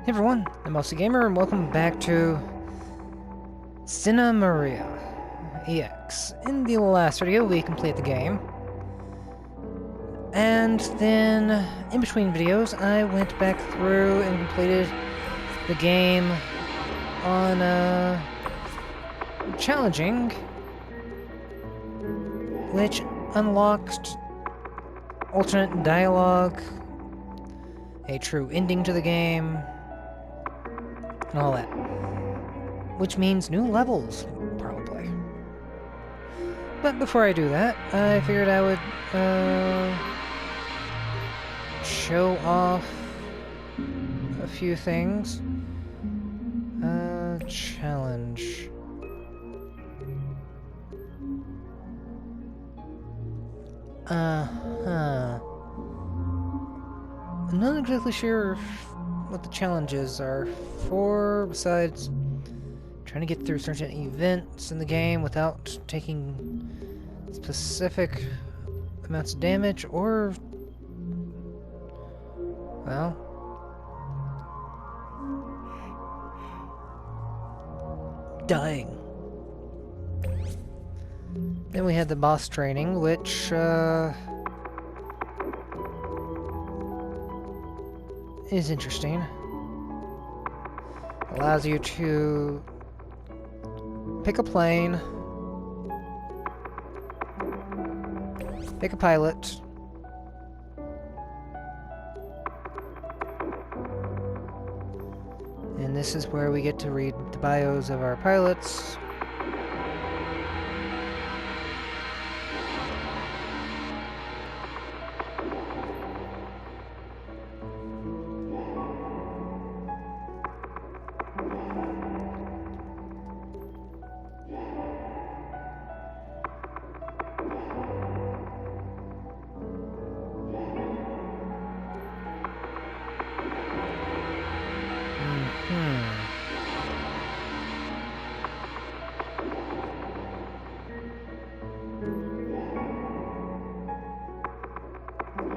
Hey everyone, I'm Mousy Gamer, and welcome back to Sine Mora EX. In the last video, we completed the game, and then in between videos, I went back through and completed the game on challenging, which unlocked alternate dialogue, a true ending to the game, and all that. Which means new levels, probably. But before I do that, I figured I would, show off a few things. Challenge. I'm not exactly sure what the challenges are for, besides trying to get through certain events in the game without taking specific amounts of damage, or, well, dying. Then we had the boss training, which, is interesting. Allows you to pick a plane, pick a pilot, and this is where we get to read the bios of our pilots.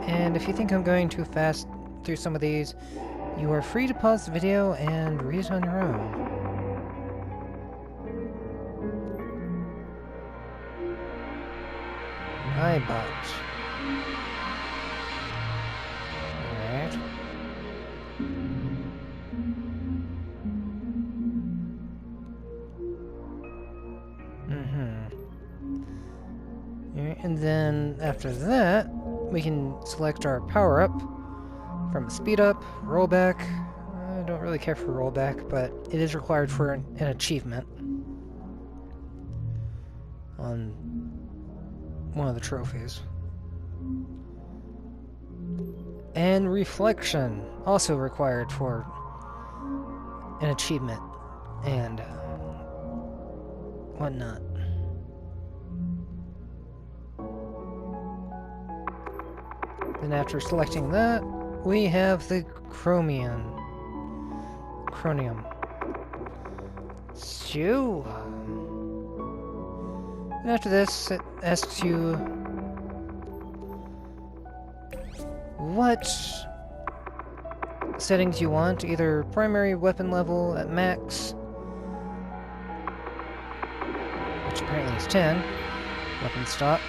And if you think I'm going too fast through some of these, you are free to pause the video and read it on your own. Hi, bot. Alright. And then after that, we can select our power-up from speed up, rollback. I don't really care for rollback, but it is required for an achievement on one of the trophies. And reflection, also required for an achievement and whatnot. Then after selecting that, we have the chromium. So, and after this, it asks you what settings you want, either primary weapon level at max, which apparently is 10, weapon stock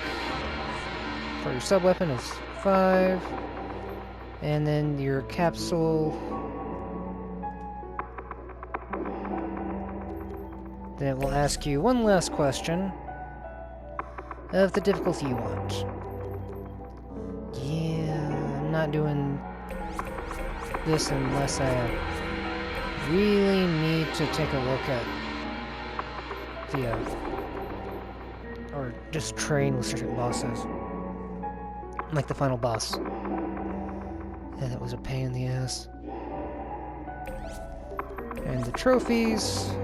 for your sub-weapon is 5, and then your capsule, then it will ask you one last question of the difficulty you want. Yeah, I'm not doing this unless I really need to take a look at the, or just train with certain bosses. Like the final boss. And it was a pain in the ass. And the trophies,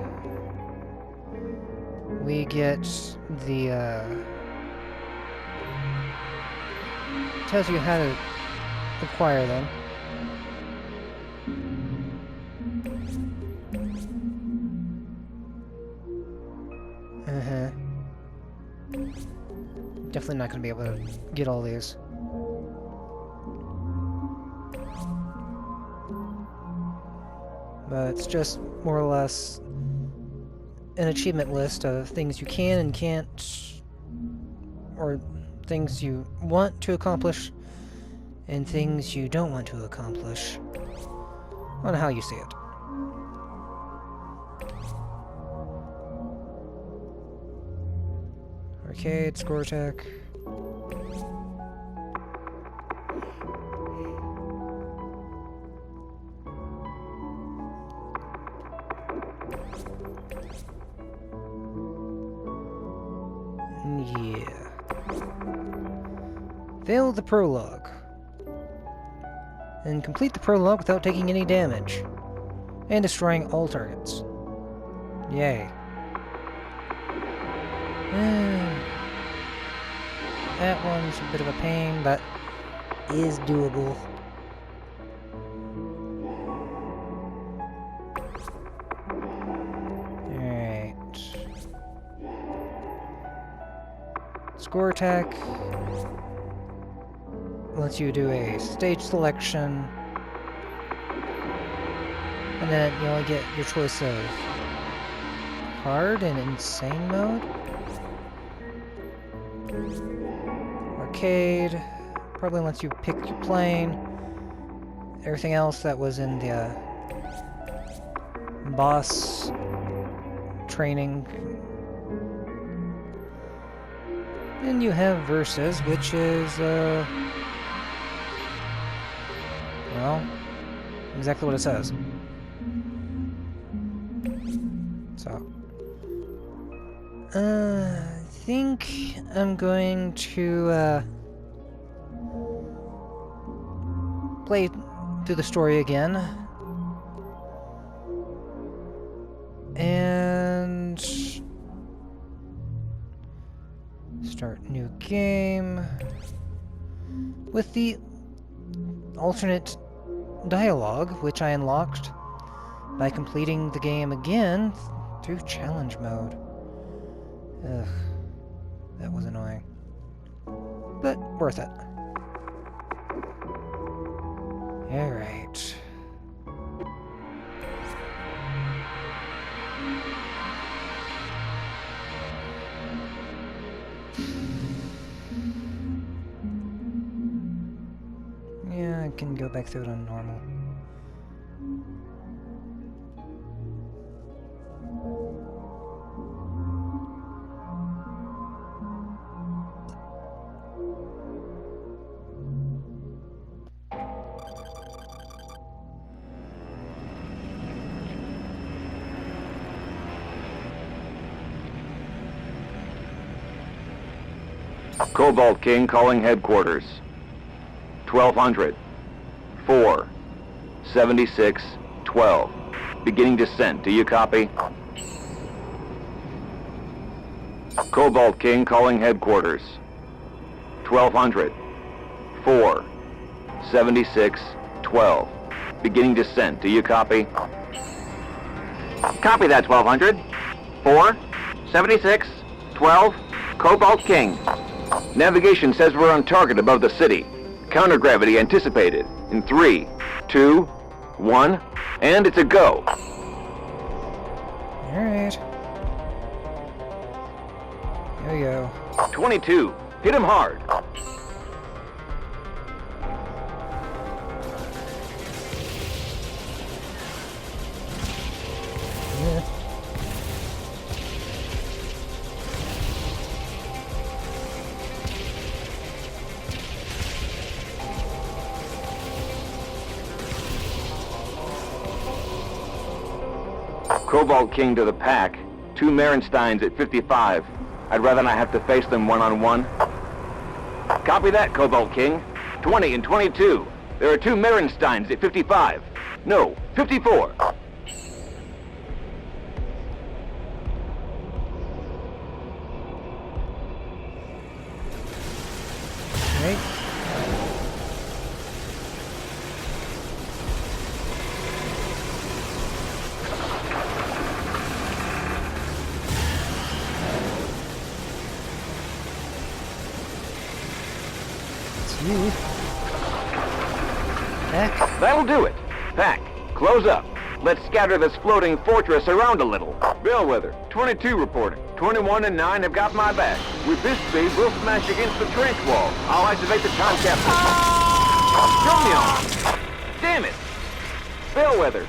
we get the, tells you how to acquire them. Definitely not gonna be able to get all these. but it's just more or less an achievement list of things you can and can't, or things you want to accomplish and things you don't want to accomplish, on how you see it. Arcade, score tech. Yeah. Fail the prologue. And complete the prologue without taking any damage. And destroying all targets. Yay. That one's a bit of a pain, but is doable. Alright. Score attack lets you do a stage selection, and then you only get your choice of hard and insane mode. Arcade probably lets you pick your plane. Everything else that was in the boss training. And you have versus, which is well, exactly what it says. So I think I'm going to play through the story again. And start new game with the alternate dialogue, which I unlocked by completing the game again through challenge mode. Ugh, that was annoying, but worth it. Alright. Yeah, I can go back through it on normal. Cobalt King calling headquarters. 1200. 4. 76. 12. Beginning descent. Do you copy? Cobalt King calling headquarters. 1200. 4. 76. 12. Beginning descent. Do you copy? Copy that, 1200. 4. 76. 12. Cobalt King. Navigation says we're on target above the city. Countergravity anticipated. In 3, 2, 1, and it's a go. Alright. Here we go. 22. Hit him hard. Yeah. Cobalt King to the pack. 2 Marensteins at 55. I'd rather not have to face them one-on-one. Copy that, Cobalt King. 20 and 22. There are 2 Marensteins at 55. No, 54. Right. It's you. Heck. That'll do it. Pack, close up. Let's scatter this floating fortress around a little. Bellwether, 22 reporting. 21 and 9 have got my back. With this speed, we'll smash against the trench wall. I'll activate the time capsule. Show me on. Damn it! Bellwether,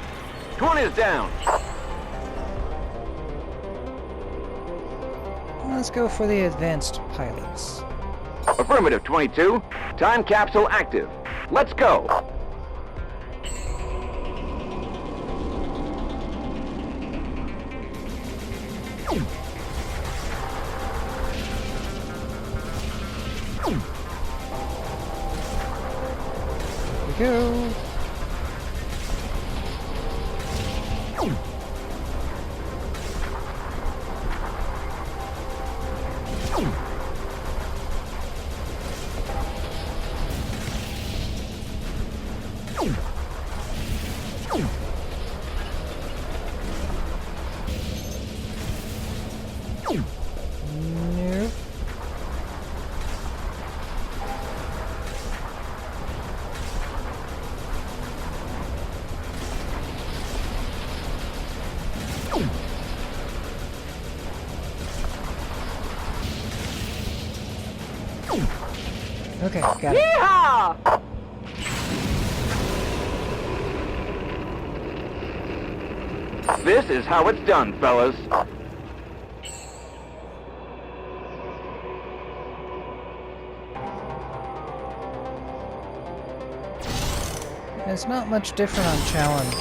20 is down. Let's go for the advanced pilots. Affirmative, 22. Time capsule active. Let's go. Here we go. Nope. Okay, got it. Yeehaw! This is how it's done, fellas. It's not much different on challenge.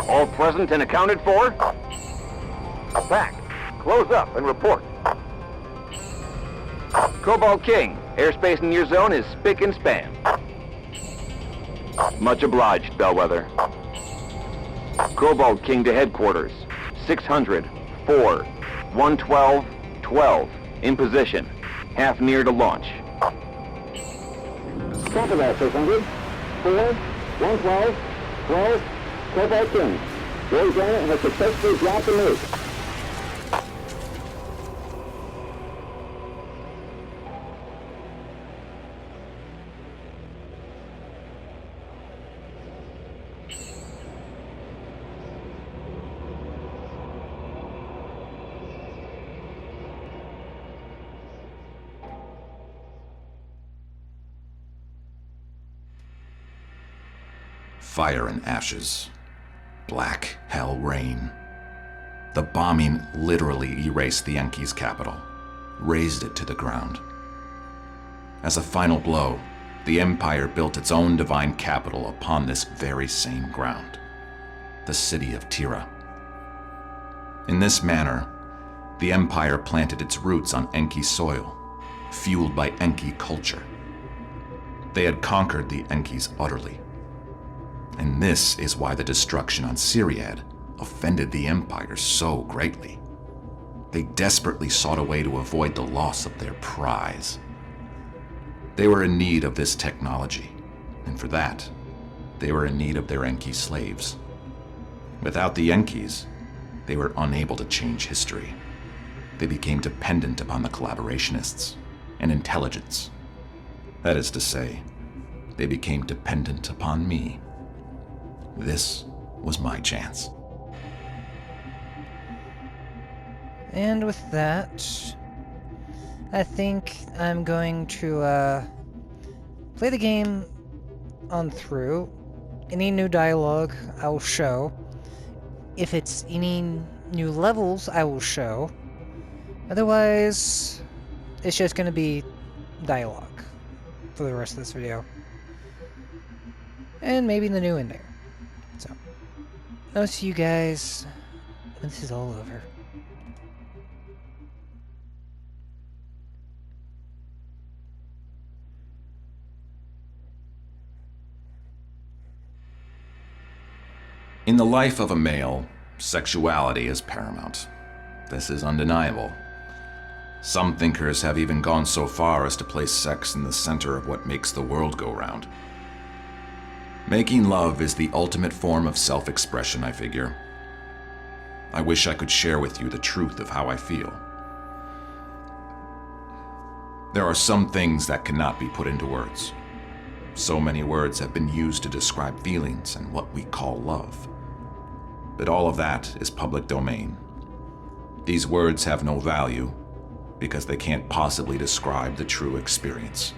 All present and accounted for? Back. Close up and report. Cobalt King, airspace in your zone is spick and span. Much obliged, Bellwether. Cobalt King to headquarters. 600, 4, 112, 12. In position. Half near to launch. Copy that, 600. 4, 112, 12. Cobalt King. Your zone has successfully dropped the nuke. Fire and ashes. Black hell rain. The bombing literally erased the Enki's capital, razed it to the ground. As a final blow, the Empire built its own divine capital upon this very same ground, the city of Tira. In this manner, the Empire planted its roots on Enki soil, fueled by Enki culture. They had conquered the Enkis utterly. And this is why the destruction on Siriad offended the Empire so greatly. They desperately sought a way to avoid the loss of their prize. They were in need of this technology, and for that, they were in need of their Enki slaves. Without the Enkis, they were unable to change history. They became dependent upon the collaborationists and intelligence. That is to say, they became dependent upon me. This was my chance. And with that, I think I'm going to play the game on through. Any new dialogue, I will show. If it's any new levels, I will show. Otherwise, it's just going to be dialogue for the rest of this video. And maybe the new ending. So, I'll see you guys when this is all over. In the life of a male, sexuality is paramount. This is undeniable. Some thinkers have even gone so far as to place sex in the center of what makes the world go round. Making love is the ultimate form of self-expression, I figure. I wish I could share with you the truth of how I feel. There are some things that cannot be put into words. So many words have been used to describe feelings and what we call love. But all of that is public domain. These words have no value because they can't possibly describe the true experience,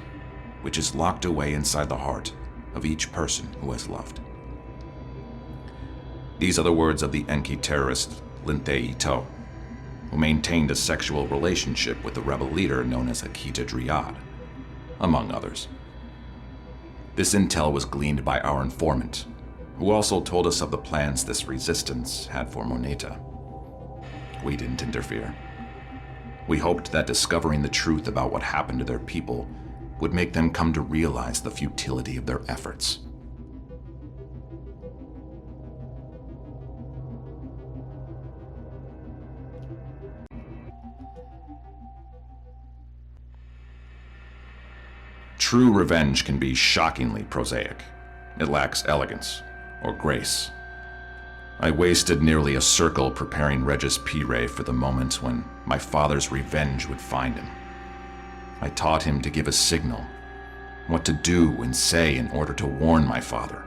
which is locked away inside the heart of each person who has loved. These are the words of the Enki terrorist Linte Ito, who maintained a sexual relationship with the rebel leader known as Akita Driad, among others. This intel was gleaned by our informant, who also told us of the plans this resistance had for Moneta. We didn't interfere. We hoped that discovering the truth about what happened to their people would make them come to realize the futility of their efforts. True revenge can be shockingly prosaic. It lacks elegance or grace. I wasted nearly a circle preparing Regis Pire for the moment when my father's revenge would find him. I taught him to give a signal, what to do and say in order to warn my father.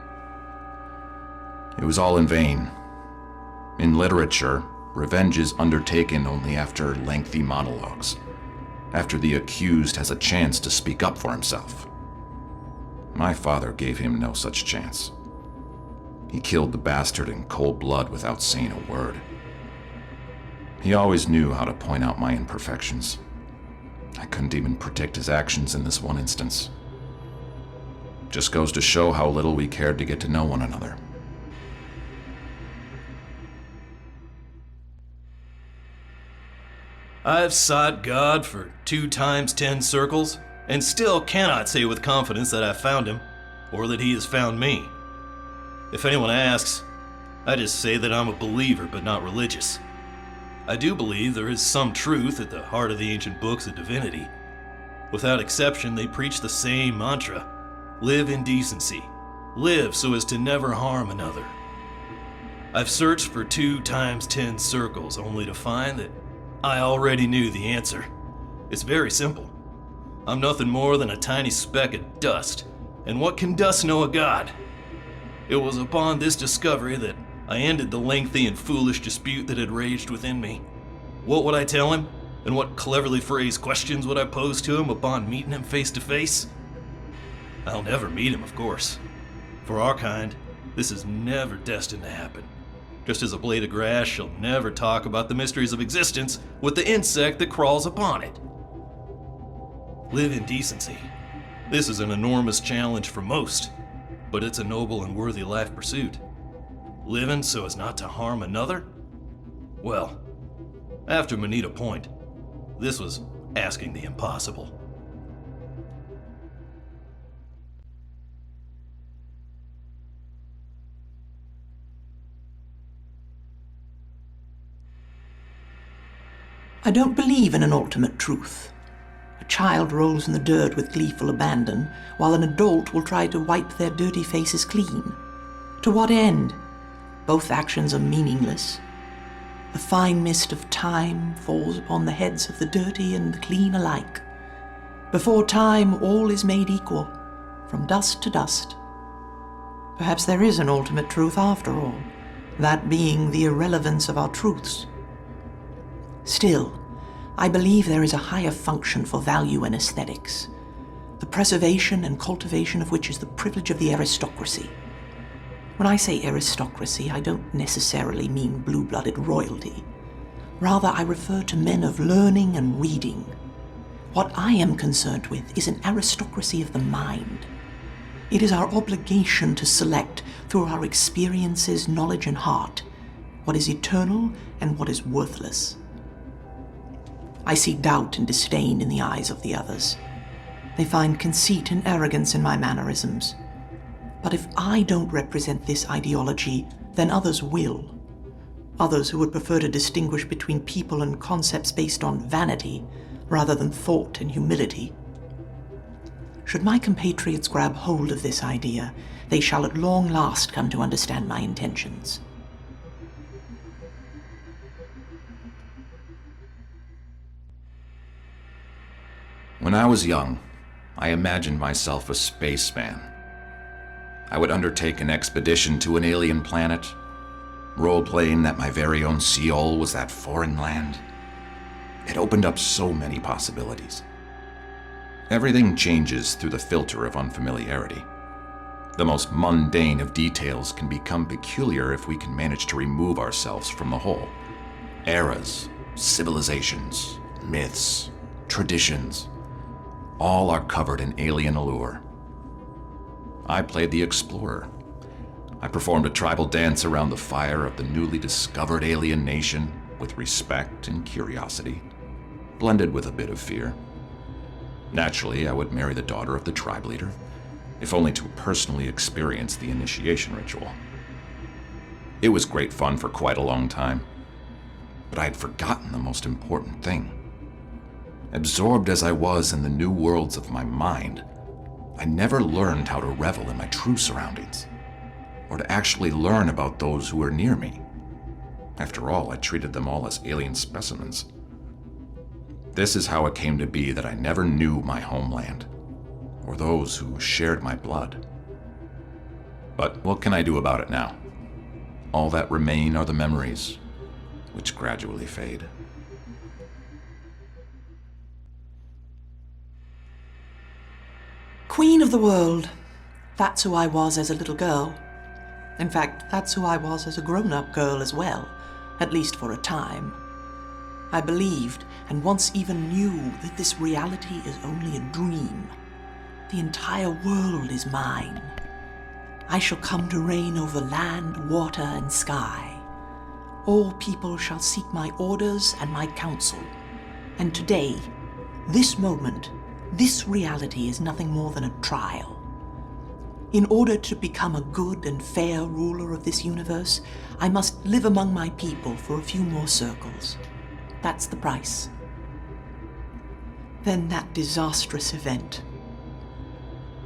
It was all in vain. In literature, revenge is undertaken only after lengthy monologues, after the accused has a chance to speak up for himself. My father gave him no such chance. He killed the bastard in cold blood without saying a word. He always knew how to point out my imperfections. I couldn't even predict his actions in this one instance. Just goes to show how little we cared to get to know one another. I've sought God for 2 times 10 circles, and still cannot say with confidence that I've found him, or that he has found me. If anyone asks, I just say that I'm a believer but not religious. I do believe there is some truth at the heart of the ancient books of divinity. Without exception, they preach the same mantra: live in decency. Live so as to never harm another. I've searched for 2 times 10 circles only to find that I already knew the answer. It's very simple. I'm nothing more than a tiny speck of dust, and what can dust know of God? It was upon this discovery that I ended the lengthy and foolish dispute that had raged within me. What would I tell him? And what cleverly phrased questions would I pose to him upon meeting him face to face? I'll never meet him, of course. For our kind, this is never destined to happen. Just as a blade of grass shall never talk about the mysteries of existence with the insect that crawls upon it. Live in decency. This is an enormous challenge for most, but it's a noble and worthy life pursuit. Living so as not to harm another? Well, after Moneta Point, this was asking the impossible. I don't believe in an ultimate truth. A child rolls in the dirt with gleeful abandon, while an adult will try to wipe their dirty faces clean. To what end? Both actions are meaningless. The fine mist of time falls upon the heads of the dirty and the clean alike. Before time, all is made equal, from dust to dust. Perhaps there is an ultimate truth after all, that being the irrelevance of our truths. Still, I believe there is a higher function for value in aesthetics, the preservation and cultivation of which is the privilege of the aristocracy. When I say aristocracy, I don't necessarily mean blue-blooded royalty. Rather, I refer to men of learning and reading. What I am concerned with is an aristocracy of the mind. It is our obligation to select, through our experiences, knowledge, and heart, what is eternal and what is worthless. I see doubt and disdain in the eyes of the others. They find conceit and arrogance in my mannerisms. But if I don't represent this ideology, then others will. Others who would prefer to distinguish between people and concepts based on vanity, rather than thought and humility. Should my compatriots grab hold of this idea, they shall at long last come to understand my intentions. When I was young, I imagined myself a spaceman. I would undertake an expedition to an alien planet, role-playing that my very own Seoul was that foreign land. It opened up so many possibilities. Everything changes through the filter of unfamiliarity. The most mundane of details can become peculiar if we can manage to remove ourselves from the whole. Eras, civilizations, myths, traditions, all are covered in alien allure. I played the explorer. I performed a tribal dance around the fire of the newly discovered alien nation with respect and curiosity, blended with a bit of fear. Naturally, I would marry the daughter of the tribe leader, if only to personally experience the initiation ritual. It was great fun for quite a long time, but I had forgotten the most important thing. Absorbed as I was in the new worlds of my mind, I never learned how to revel in my true surroundings, or to actually learn about those who were near me. After all, I treated them all as alien specimens. This is how it came to be that I never knew my homeland, or those who shared my blood. But what can I do about it now? All that remain are the memories, which gradually fade. Queen of the world. That's who I was as a little girl. In fact, that's who I was as a grown-up girl as well, at least for a time. I believed, and once even knew, that this reality is only a dream. The entire world is mine. I shall come to reign over land, water, and sky. All people shall seek my orders and my counsel. And today, this moment, this reality is nothing more than a trial. In order to become a good and fair ruler of this universe, I must live among my people for a few more circles. That's the price. Then that disastrous event.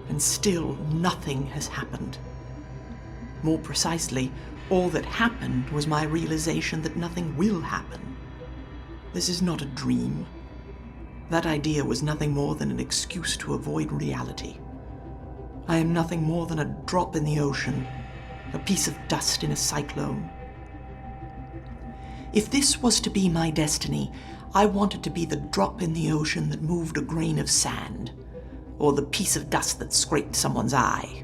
And still nothing has happened. More precisely, all that happened was my realization that nothing will happen. This is not a dream. That idea was nothing more than an excuse to avoid reality. I am nothing more than a drop in the ocean, a piece of dust in a cyclone. If this was to be my destiny, I wanted to be the drop in the ocean that moved a grain of sand, or the piece of dust that scraped someone's eye.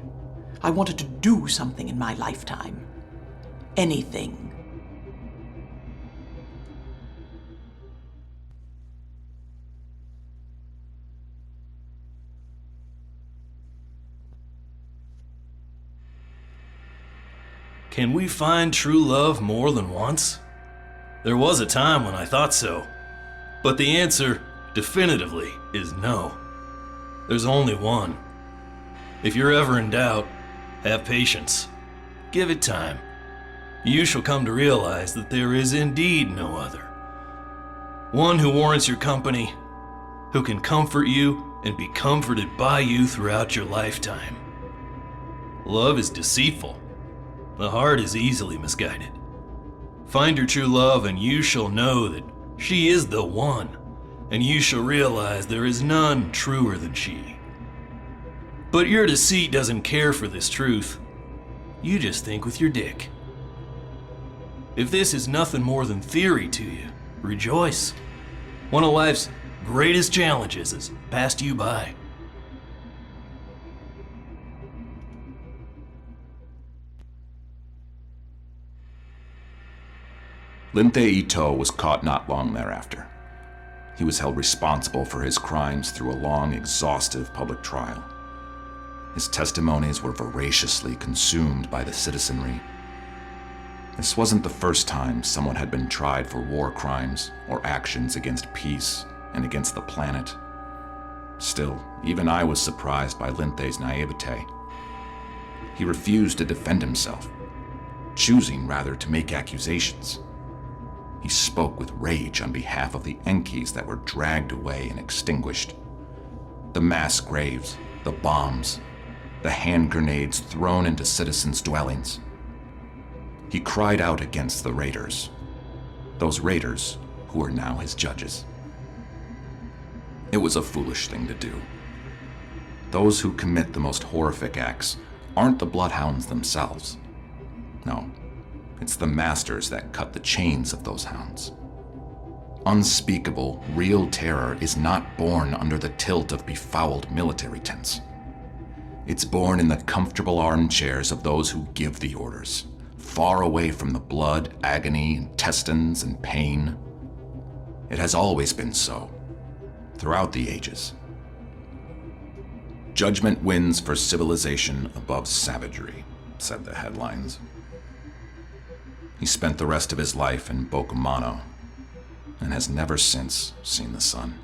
I wanted to do something in my lifetime. Anything. Can we find true love more than once? There was a time when I thought so, but the answer, definitively, is no. There's only one. If you're ever in doubt, have patience. Give it time. You shall come to realize that there is indeed no other. One who warrants your company, who can comfort you and be comforted by you throughout your lifetime. Love is deceitful. The heart is easily misguided. Find your true love and you shall know that she is the one, and you shall realize there is none truer than she. But your deceit doesn't care for this truth. You just think with your dick. If this is nothing more than theory to you, rejoice. One of life's greatest challenges has passed you by. Linthe Ito was caught not long thereafter. He was held responsible for his crimes through a long, exhaustive public trial. His testimonies were voraciously consumed by the citizenry. This wasn't the first time someone had been tried for war crimes or actions against peace and against the planet. Still, even I was surprised by Linthe's naivete. He refused to defend himself, choosing rather to make accusations. He spoke with rage on behalf of the Enkis that were dragged away and extinguished. The mass graves, the bombs, the hand grenades thrown into citizens' dwellings. He cried out against the raiders, those raiders who are now his judges. It was a foolish thing to do. Those who commit the most horrific acts aren't the bloodhounds themselves. No, it's the masters that cut the chains of those hounds. Unspeakable, real terror is not born under the tilt of befouled military tents. It's born in the comfortable armchairs of those who give the orders, far away from the blood, agony, intestines, and pain. It has always been so, throughout the ages. Judgment wins for civilization above savagery, said the headlines. He spent the rest of his life in Bokomano and has never since seen the sun.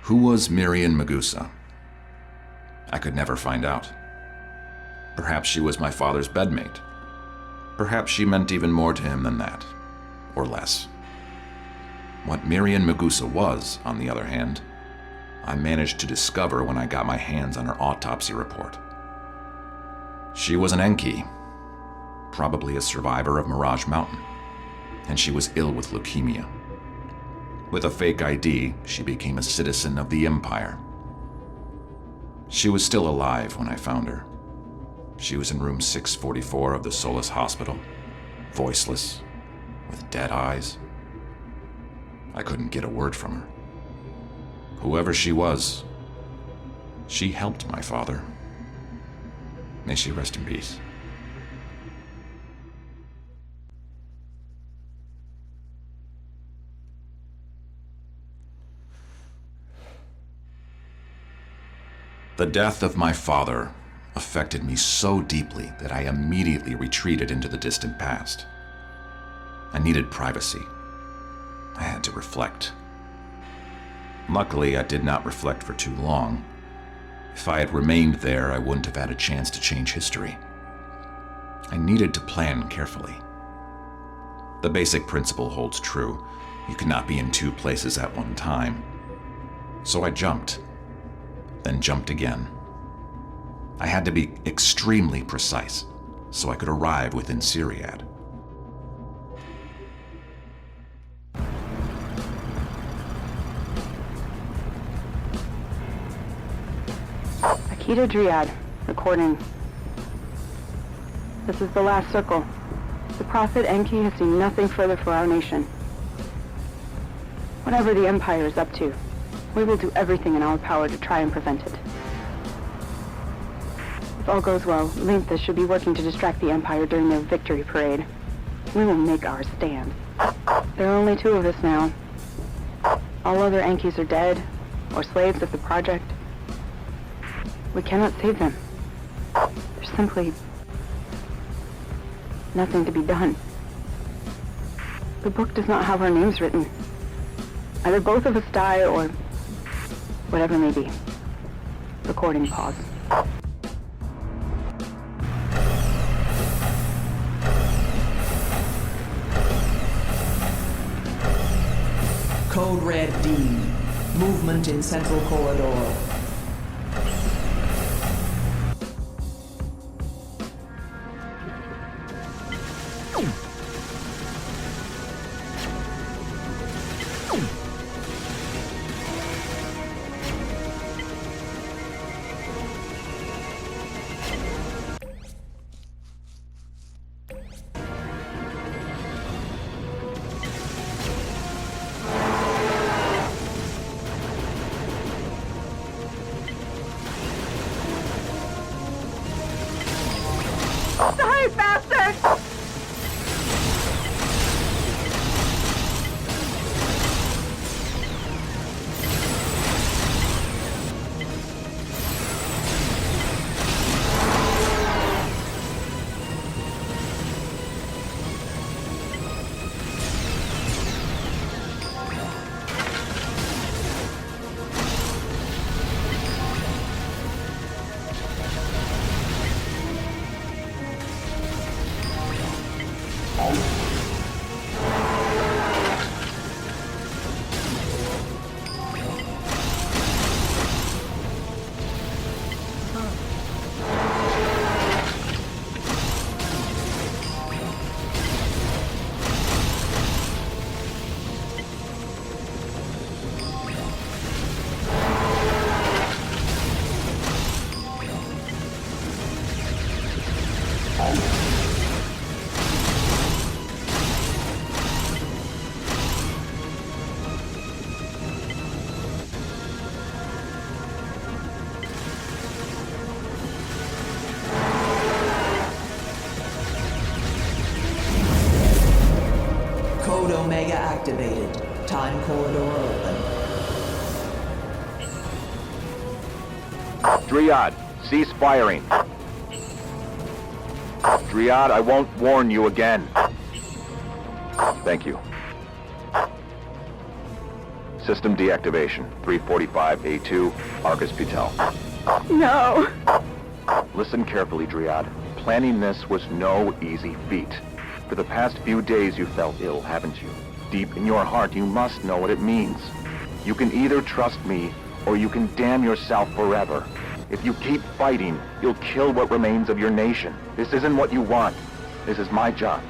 Who was Miriam Magusa? I could never find out. Perhaps she was my father's bedmate. Perhaps she meant even more to him than that, or less. What Miriam Magusa was, on the other hand, I managed to discover when I got my hands on her autopsy report. She was an Enki, probably a survivor of Mirage Mountain, and she was ill with leukemia. With a fake ID, she became a citizen of the Empire. She was still alive when I found her. She was in room 644 of the Solace Hospital, voiceless, with dead eyes. I couldn't get a word from her. Whoever she was, she helped my father. May she rest in peace. The death of my father affected me so deeply that I immediately retreated into the distant past. I needed privacy. I had to reflect. Luckily, I did not reflect for too long. If I had remained there, I wouldn't have had a chance to change history. I needed to plan carefully. The basic principle holds true. You cannot be in two places at one time. So I jumped, then jumped again. I had to be extremely precise so I could arrive within Syriad. Akita Dryad, recording. This is the last circle. The Prophet Enki has seen nothing further for our nation. Whatever the Empire is up to, we will do everything in our power to try and prevent it. If all goes well, Linthas should be working to distract the Empire during their victory parade. We will make our stand. There are only two of us now. All other Enkis are dead, or slaves of the project. We cannot save them. There's simply nothing to be done. The book does not have our names written. Either both of us die or whatever may be. Recording pause. Code Red D. Movement in Central Corridor. Die, bastard! Code Omega activated. Time corridor open. Dryad, cease firing. Dryad, I won't warn you again. Thank you. System deactivation. 345A2, Argus Pitel. No! Listen carefully, Dryad. Planning this was no easy feat. For the past few days you felt ill, haven't you? Deep in your heart, you must know what it means. You can either trust me, or you can damn yourself forever. If you keep fighting, you'll kill what remains of your nation. This isn't what you want. This is my job.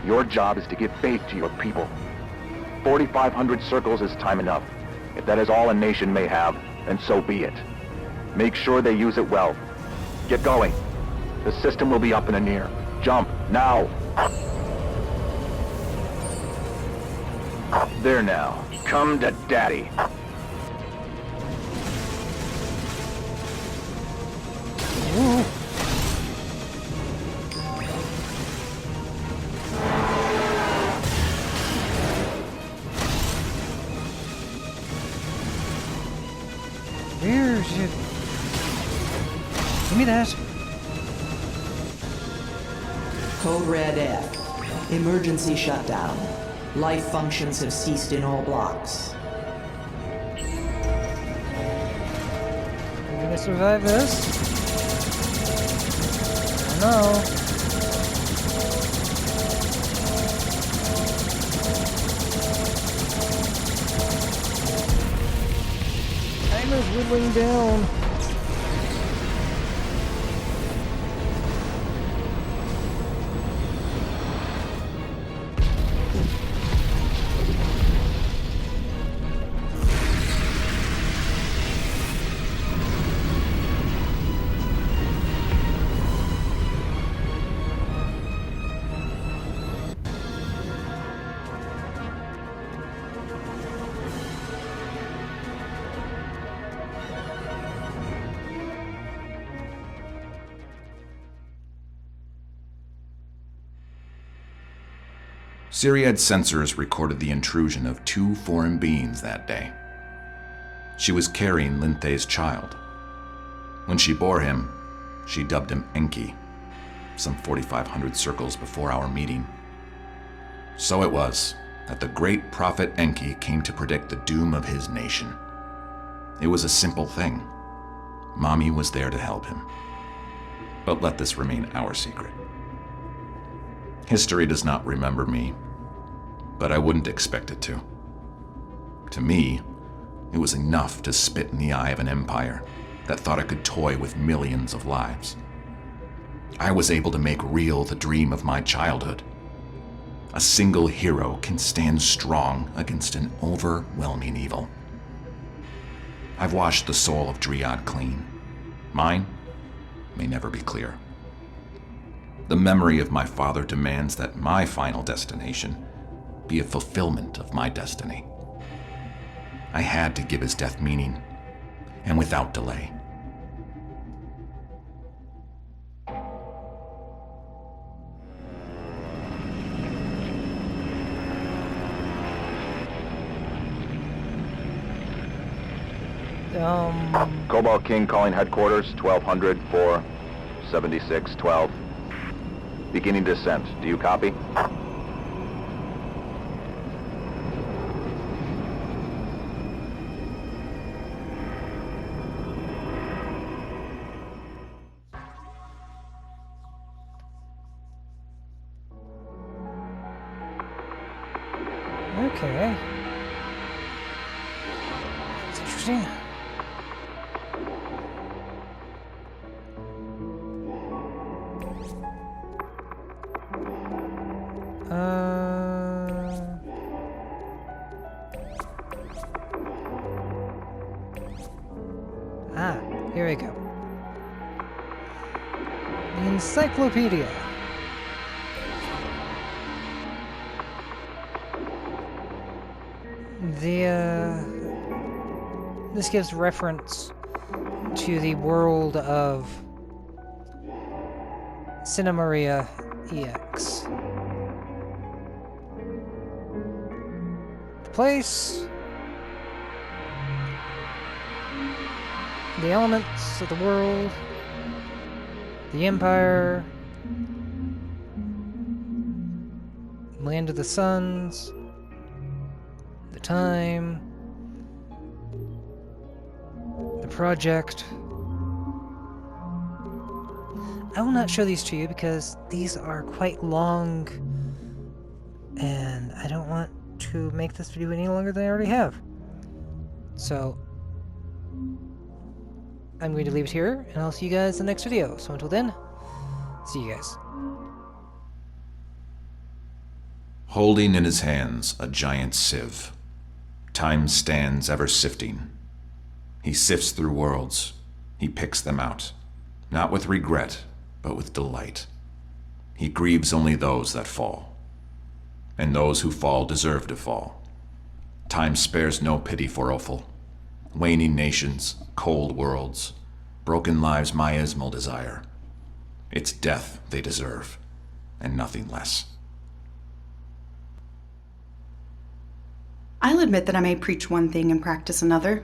Your job is to give faith to your people. 4,500 circles is time enough. If that is all a nation may have, then so be it. Make sure they use it well. Get going. The system will be up in a near. Jump, now! There now. Come to Daddy. Ooh. Where's it? Give me that. Code Red F. Emergency shutdown. Life functions have ceased in all blocks. Are we gonna survive this? I don't know. Timer's whittling down. Syriad's sensors recorded the intrusion of 2 foreign beings that day. She was carrying Linthe's child. When she bore him, she dubbed him Enki, some 4,500 circles before our meeting. So it was that the great prophet Enki came to predict the doom of his nation. It was a simple thing. Mommy was there to help him. But let this remain our secret. History does not remember me, but I wouldn't expect it to. To me, it was enough to spit in the eye of an empire that thought it could toy with millions of lives. I was able to make real the dream of my childhood. A single hero can stand strong against an overwhelming evil. I've washed the soul of Dryad clean. Mine may never be clear. The memory of my father demands that my final destination be a fulfillment of my destiny. I had to give his death meaning, and without delay. Cobalt King calling headquarters, 1200 4 76 12. Beginning descent. Do you copy? Okay. That's interesting. Here we go. The encyclopedia. This gives reference to the world of Sine Mora EX. place. The elements of the world. The Empire. Land of the Suns. The Time. The Project. I will not show these to you because these are quite long and I don't want to make this video any longer than I already have. So I'm going to leave it here and I'll see you guys in the next video. So until then, see you guys. Holding in his hands a giant sieve, time stands ever sifting. He sifts through worlds. He picks them out, not with regret, but with delight. He grieves only those that fall, and those who fall deserve to fall. Time spares no pity for Ophel. Waning nations, cold worlds, broken lives miasmal desire. It's death they deserve, and nothing less. I'll admit that I may preach one thing and practice another.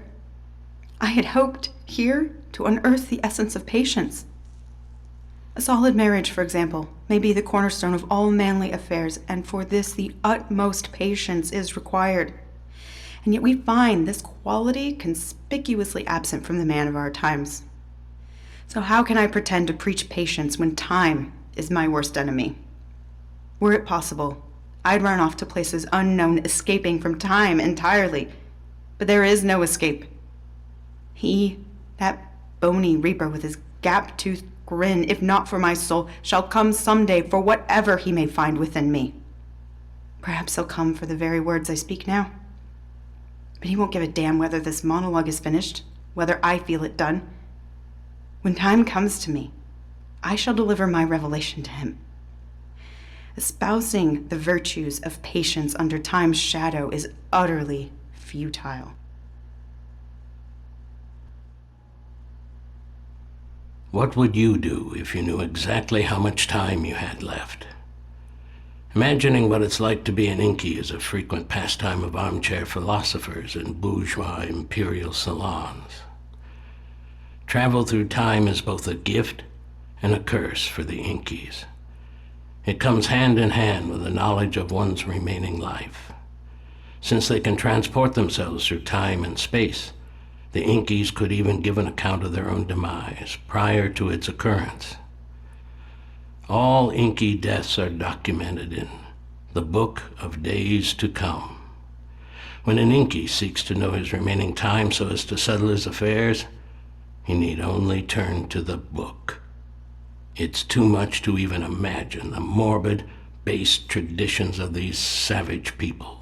I had hoped here to unearth the essence of patience. A solid marriage, for example, may be the cornerstone of all manly affairs, and for this the utmost patience is required. And yet we find this quality conspicuously absent from the man of our times. So how can I pretend to preach patience when time is my worst enemy? Were it possible, I'd run off to places unknown, escaping from time entirely. But there is no escape. He, that bony reaper with his gap-toothed grin, if not for my soul, shall come someday for whatever he may find within me. Perhaps he'll come for the very words I speak now. But he won't give a damn whether this monologue is finished, whether I feel it done. When time comes to me, I shall deliver my revelation to him. Espousing the virtues of patience under time's shadow is utterly futile. What would you do if you knew exactly how much time you had left? Imagining what it's like to be an Inky is a frequent pastime of armchair philosophers in bourgeois imperial salons. Travel through time is both a gift and a curse for the Inkies. It comes hand in hand with the knowledge of one's remaining life. Since they can transport themselves through time and space, the Inkies could even give an account of their own demise prior to its occurrence. All Inky deaths are documented in the Book of Days to Come. When an Inky seeks to know his remaining time so as to settle his affairs, he need only turn to the book. It's too much to even imagine the morbid, base traditions of these savage people.